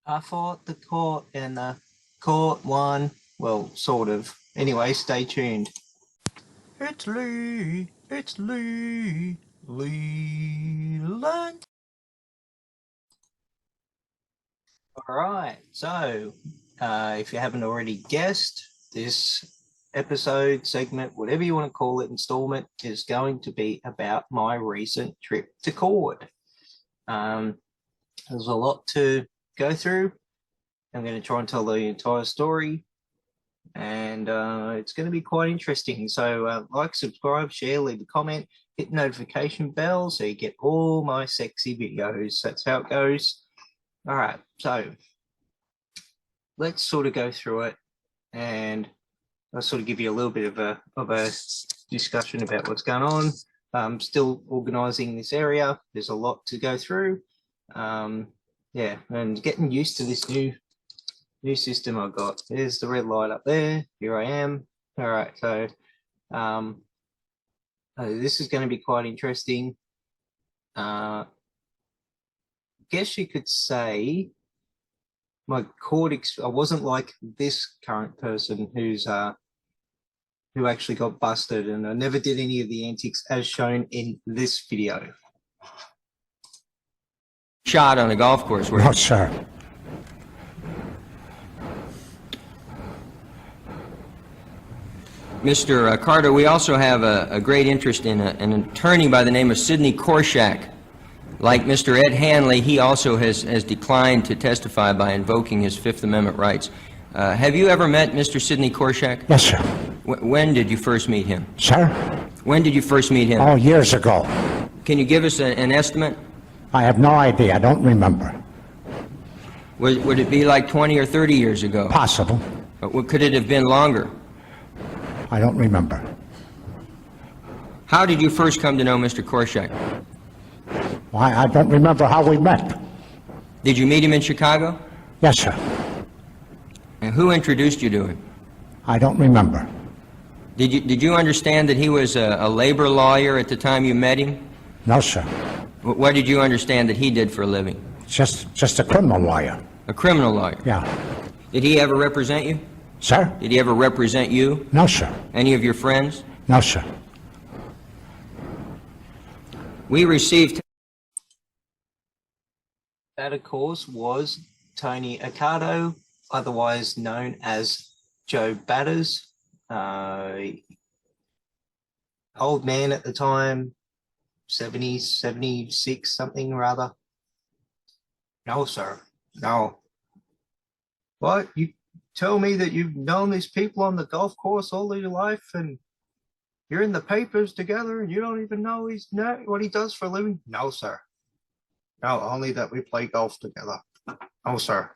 I fought the court and the court won. Well, sort of. Anyway, stay tuned. It's Lee. It's Lee. Leland. Alright, so if you haven't already guessed, this episode, segment, whatever you want to call it, installment, is going to be about my recent trip to court. There's a lot to go through. I'm going to try and tell the entire story, and it's going to be quite interesting. So like, subscribe, share, leave a comment, hit the notification bell so you get all my sexy videos. That's how it goes. All right, so let's sort of go through it, and I'll sort of give you a little bit of a discussion about what's going on. I'm still organising this area. There's a lot to go through. Yeah, and getting used to this new system I've got. There's the red light up there. Here I am. All right, so this is going to be quite interesting. Guess you could say my court I wasn't like this current person who actually got busted, and I never did any of the antics as shown in this video. Shot on a golf course. No, sir. Mr. Carter, we also have a great interest in an attorney by the name of Sidney Korshak. Like Mr. Ed Hanley, he also has declined to testify by invoking his Fifth Amendment rights. Have you ever met Mr. Sidney Korshak? Yes, sir. When did you first meet him? Sir? When did you first meet him? Oh, years ago. Can you give us an estimate? I have no idea. I don't remember. Would it be like 20 or 30 years ago? Possible. Could it have been longer? I don't remember. How did you first come to know Mr. Korshak? Why, I don't remember how we met. Did you meet him in Chicago? Yes, sir. And who introduced you to him? I don't remember. Did you understand that he was a labor lawyer at the time you met him? No, sir. What did you understand that he did for a living? Just a criminal lawyer. A criminal lawyer? Yeah. Did he ever represent you? Sir? Did he ever represent you? No, sir. Any of your friends? No, sir. We received... That, of course, was Tony Accardo, otherwise known as Joe Batters. Old man at the time, 70s, 76, something rather. No, sir. No. What? You tell me that you've known these people on the golf course all your life, and you're in the papers together, and you don't even know what he does for a living? No, sir. No, only that we play golf together. Oh, sir.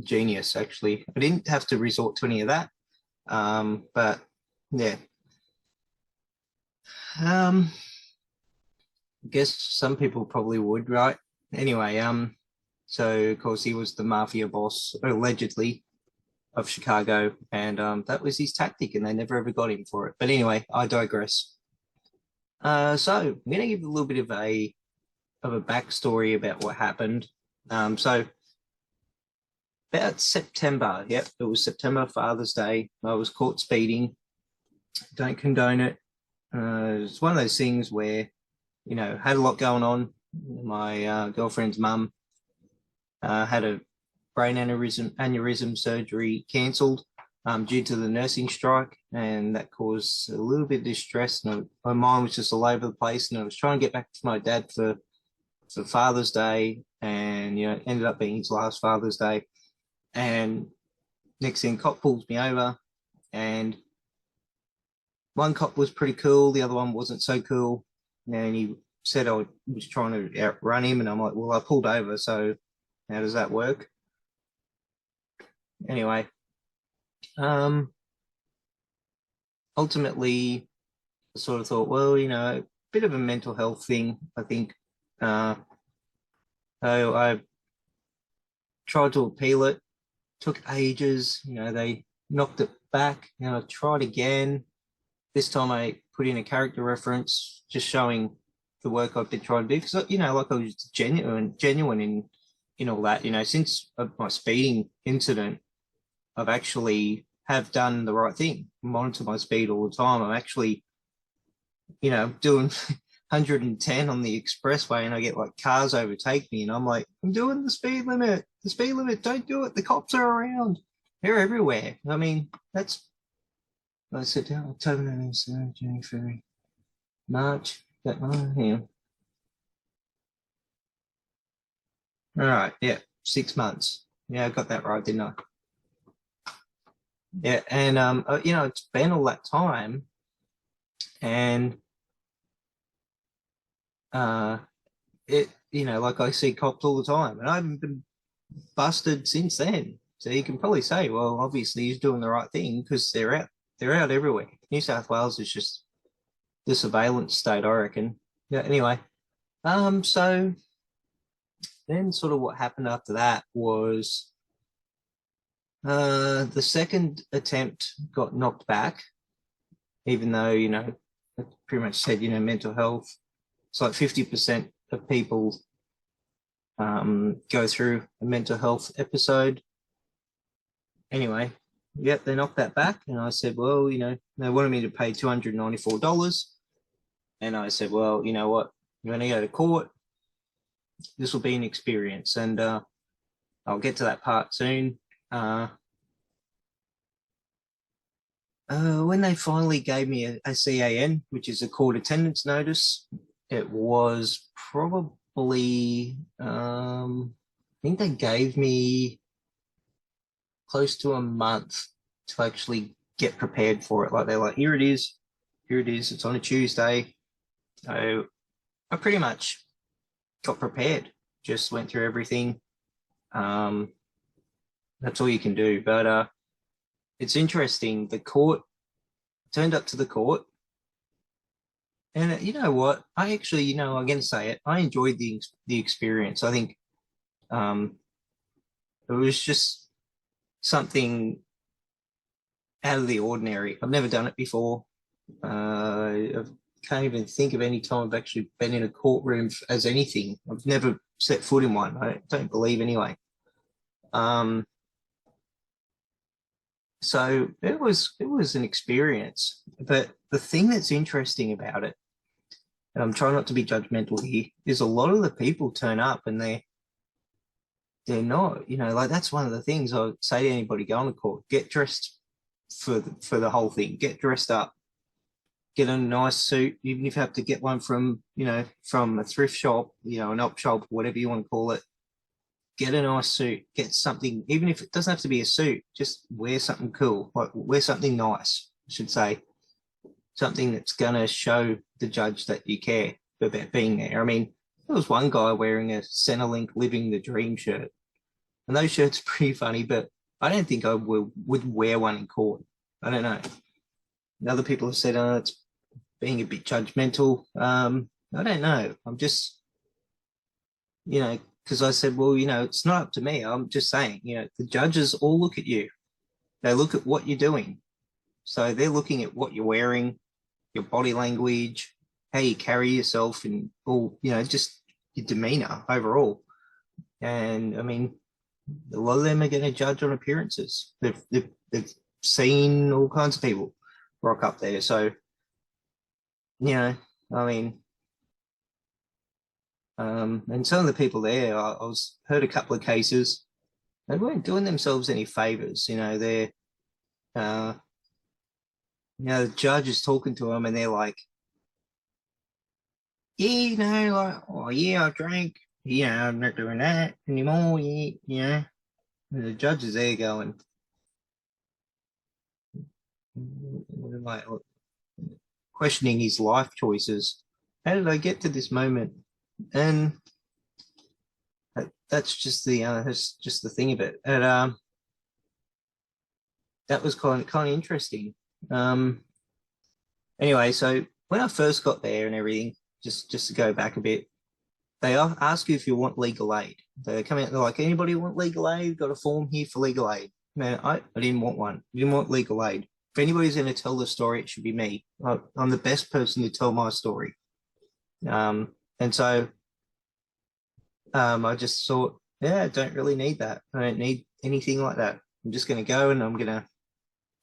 Genius, actually. I didn't have to resort to any of that. But yeah. I guess some people probably would, right? Anyway, so of course he was the mafia boss, allegedly, of Chicago, and that was his tactic, and they never ever got him for it. But anyway, I digress. So I'm going to give a little bit of a backstory about what happened. So about September, yep, it was September, Father's Day. I was caught speeding. Don't condone it. It's one of those things where, you know, had a lot going on. My girlfriend's mum had a brain aneurysm surgery cancelled due to the nursing strike, and that caused a little bit of distress. And my mind was just all over the place, and I was trying to get back to my dad for Father's Day, and you know, it ended up being his last Father's Day. And next thing, cop pulls me over, and one cop was pretty cool, the other one wasn't so cool, and he said I was trying to outrun him, and I'm like, well, I pulled over, so how does that work? Anyway, ultimately, I sort of thought, well, you know, a bit of a mental health thing, I think. I tried to appeal it, took ages, you know, they knocked it back, you know, I tried again. This time I put in a character reference just showing the work I've been trying to do, because you know, like I was genuine in all that. You know, since my speeding incident, I've actually have done the right thing, monitor my speed all the time. I'm actually, you know, doing 110 on the expressway, and I get like cars overtake me, and I'm like, I'm doing the speed limit. The speed limit, don't do it. The cops are around. They're everywhere. I mean, that's. I said, October, November, January, February, March. That one, yeah. All right, yeah, 6 months. Yeah, I got that right, didn't I? Yeah, and you know, it's been all that time, and it, you know, like I see cops all the time, and I haven't been busted since then. So you can probably say, well, obviously he's doing the right thing because they're out everywhere. New South Wales is just the surveillance state, I reckon. Yeah. Anyway, so then sort of what happened after that was the second attempt got knocked back, even though, you know, it pretty much said, you know, mental health. It's like 50% of people go through a mental health episode. Anyway, yep, they knocked that back. And I said, well, you know, they wanted me to pay $294. And I said, well, you know what? I'm going to go to court. This will be an experience. And I'll get to that part soon. When they finally gave me a CAN, which is a court attendance notice, it was probably, I think they gave me close to a month to actually get prepared for it. Like they're like, here it is, it's on a Tuesday. So I pretty much got prepared, just went through everything. That's all you can do. But it's interesting. The court turned up to the court, and you know what? I actually, you know, I'm going to say it. I enjoyed the experience. I think it was just something out of the ordinary. I've never done it before. I can't even think of any time I've actually been in a courtroom as anything. I've never set foot in one. I don't believe anyway. So it was an experience. But the thing that's interesting about it, and I'm trying not to be judgmental here, is a lot of the people turn up and they're not, you know, like that's one of the things I would say to anybody going to court: get dressed for the whole thing. Get dressed up. Get a nice suit, even if you have to get one from, you know, from a thrift shop, you know, an op shop, whatever you want to call it. Get a nice suit. Get something, even if it doesn't have to be a suit, just wear something cool. Like wear something nice, I should say. Something that's gonna show the judge that you care about being there. I mean, there was one guy wearing a Centrelink Living the Dream shirt, and those shirts are pretty funny, but I don't think I would wear one in court. I don't know. Other people have said, oh, it's being a bit judgmental. I don't know. I'm just, you know, because I said, well, you know, it's not up to me. I'm just saying, you know, the judges all look at you. They look at what you're doing. So they're looking at what you're wearing, your body language, how you carry yourself, and all, you know, just your demeanor overall. And I mean, a lot of them are going to judge on appearances. They've seen all kinds of people rock up there. So, you know, I mean, and some of the people there, I heard a couple of cases, they weren't doing themselves any favors. You know, they're, you know, the judge is talking to them and they're like, yeah, you know, like, oh yeah, I drank, yeah, I'm not doing that anymore, yeah, you know. And the judge is there going, like, questioning his life choices. How did I get to this moment? And that's just the thing of it. And that was kind of interesting. Anyway, so when I first got there and everything, just to go back a bit, they ask you if you want legal aid. They come out, they're like, anybody want legal aid? Got a form here for legal aid. Man, I didn't want one. I didn't want legal aid. If anybody's going to tell the story, it should be me. I'm the best person to tell my story. And so I just thought, yeah, I don't really need that. I don't need anything like that. I'm just going to go and I'm going to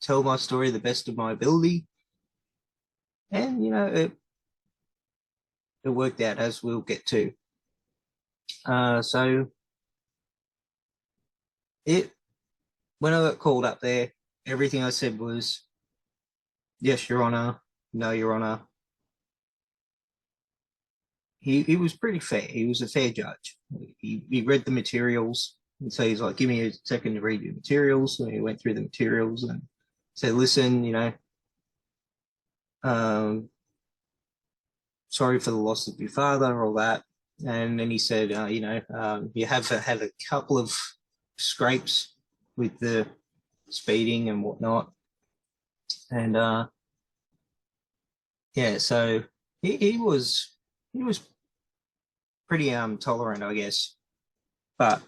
tell my story the best of my ability. And, it worked out, as we'll get to. So when I got called up there, everything I said was, yes, Your Honor, no, Your Honor. He was pretty fair. He was a fair judge. He read the materials, and so he's like, give me a second to read your materials. And he went through the materials and said, listen, sorry for the loss of your father, all that. And then he said, you have had a couple of scrapes with the speeding and whatnot. And yeah, so he was pretty tolerant, I guess. But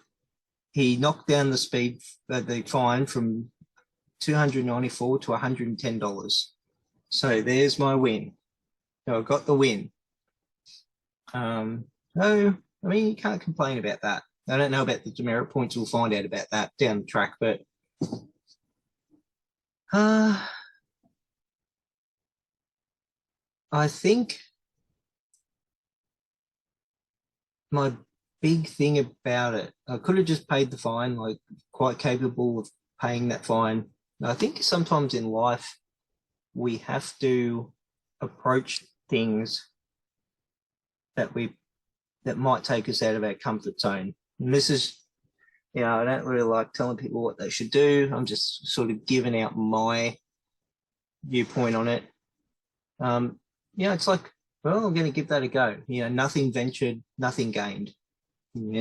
he knocked down the fine from $294 to $110. So there's my win. So I got the win. No, I mean, you can't complain about that. I don't know about the demerit points. We'll find out about that down the track, but I think my big thing about it, I could have just paid the fine, like quite capable of paying that fine. I think sometimes in life we have to approach things that might take us out of our comfort zone. And this is, I don't really like telling people what they should do. I'm just sort of giving out my viewpoint on it. It's like, well, I'm going to give that a go. Nothing ventured, nothing gained.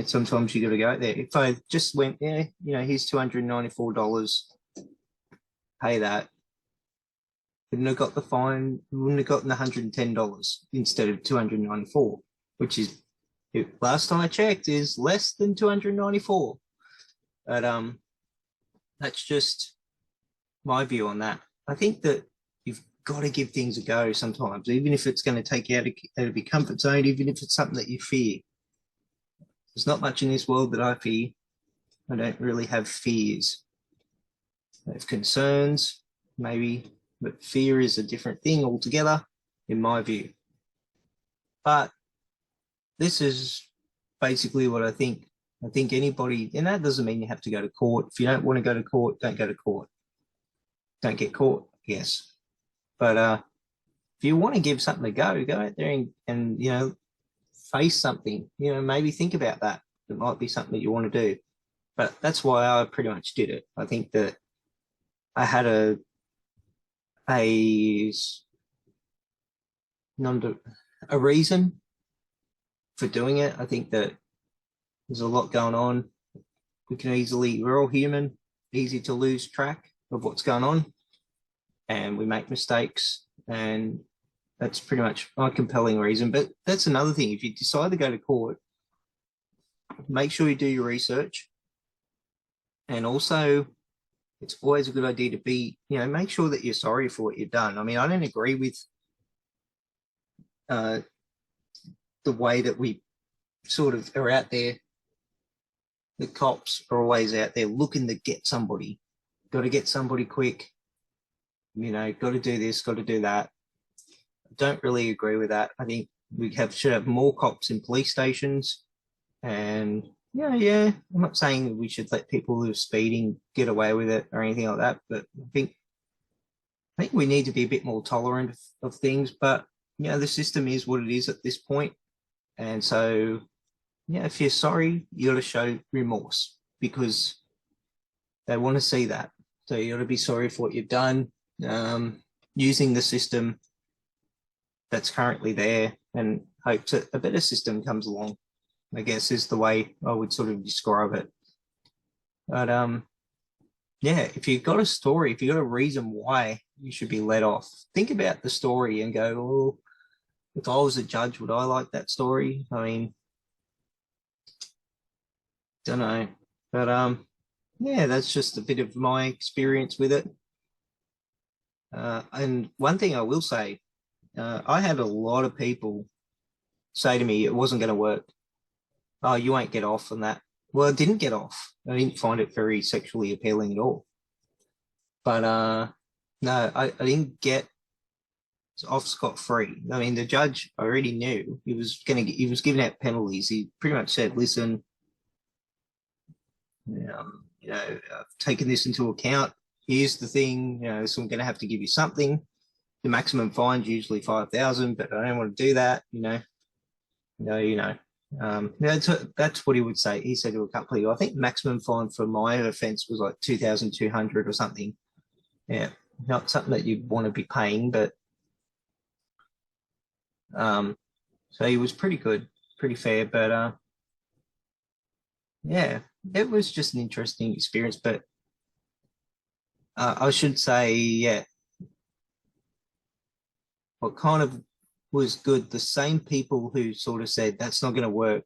Sometimes you got to go out there. If I just went, here's $294, pay that, wouldn't have got the fine, wouldn't have gotten $110 instead of $294, which is, last time I checked, is less than $294. But that's just my view on that. I think that you've got to give things a go sometimes, even if it's going to take you out of your comfort zone, even if it's something that you fear. There's not much in this world that I fear. I don't really have fears. I have concerns, maybe, but fear is a different thing altogether, in my view. But this is basically what I think. I think anybody, and that doesn't mean you have to go to court. If you don't want to go to court, don't go to court. Don't get caught, yes. But if you want to give something a go, go out there and face something. Maybe think about that. It might be something that you want to do. But that's why I pretty much did it. I think that I had a reason for doing it. I think that there's a lot going on. We're all human, easy to lose track of what's going on, and we make mistakes, and that's pretty much my compelling reason. But that's another thing. If you decide to go to court, make sure you do your research. And also, it's always a good idea to make sure that you're sorry for what you've done. I mean, I don't agree with the way that we sort of are out there. The cops are always out there looking to get somebody. Got to get somebody quick. Got to do this, got to do that. I don't really agree with that. I think we should have more cops in police stations. And I'm not saying we should let people who are speeding get away with it or anything like that, but I think we need to be a bit more tolerant of things. But the system is what it is at this point. And so if you're sorry, you got to show remorse, because they want to see that. So you got to be sorry for what you've done, using the system that's currently there, and hope that a better system comes along, I guess, is the way I would sort of describe it. But if you've got a story, if you've got a reason why you should be let off, think about the story and go, oh, if I was a judge, would I like that story? I mean, don't know. But that's just a bit of my experience with it. And one thing I will say, I had a lot of people say to me it wasn't going to work. Oh, you won't get off on that. Well, I didn't get off. I didn't find it very sexually appealing at all. But no, I didn't get off scot-free. I mean, the judge already knew he was giving out penalties. He pretty much said, "Listen, I've taken this into account. Here's the thing, so I'm going to have to give you something. The maximum fine's usually 5,000, but I don't want to do that. That's what he would say. He said to a couple of people, I think maximum fine for my offence was like 2,200 or something. Yeah, not something that you'd want to be paying, but so he was pretty good, pretty fair, but yeah, it was just an interesting experience. But I should say, yeah, what kind of was good, the same people who sort of said that's not going to work,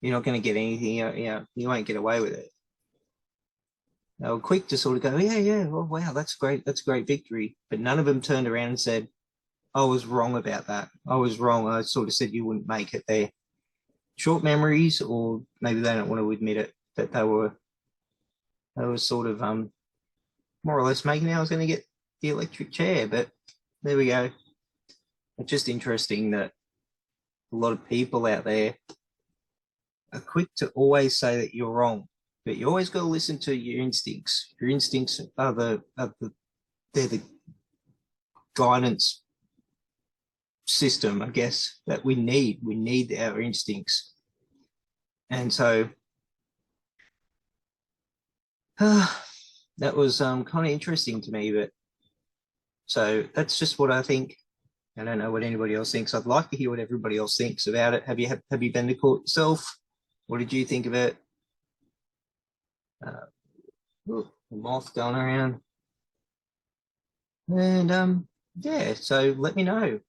you're not going to get anything, you won't get away with it. They were quick to sort of go, yeah, well, wow, that's great, that's a great victory. But none of them turned around and said, I was wrong about that. I was wrong. I sort of said you wouldn't make it there. Short memories, or maybe they don't want to admit it, that they were sort of more or less making I was going to get the electric chair. But there we go. It's just interesting that a lot of people out there are quick to always say that you're wrong, but you always got to listen to your instincts. Your instincts are they're the guidance system, I guess, that we need. We need our instincts. And so that was kind of interesting to me. But so that's just what I think. I don't know what anybody else thinks. I'd like to hear what everybody else thinks about it. Have you been to court yourself? What did you think of it? The moth going around. And yeah, so let me know.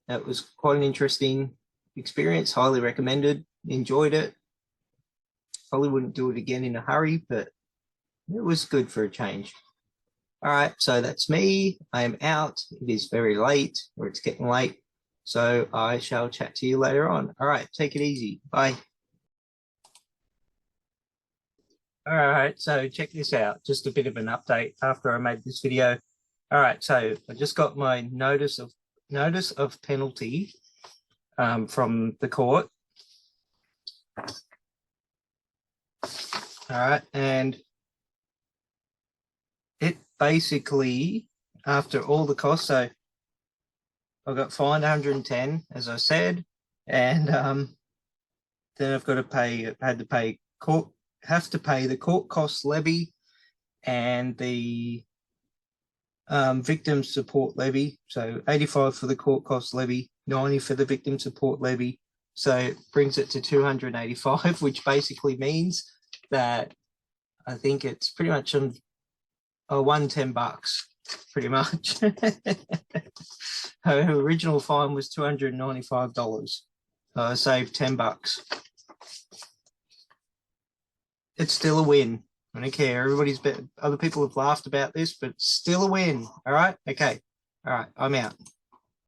That was quite an interesting experience. Highly recommended. Enjoyed it. Probably wouldn't do it again in a hurry, but it was good for a change. All right, so that's me. I am out. It is very late, or it's getting late. So I shall chat to you later on. All right, take it easy. Bye. All right, so check this out. Just a bit of an update after I made this video. All right, so I just got my notice of penalty from the court. All right, and it basically, after all the costs, so I got fined 110, as I said, and then I've got to pay, have to pay the court costs levy and the victim support levy. So 85 for the court costs levy, 90 for the victim support levy. So it brings it to 285, which basically means that I think it's pretty much $110, pretty much. Her original fine was $295. I saved $10. It's still a win. I don't care. Other people have laughed about this, but it's still a win. All right. Okay. All right. I'm out.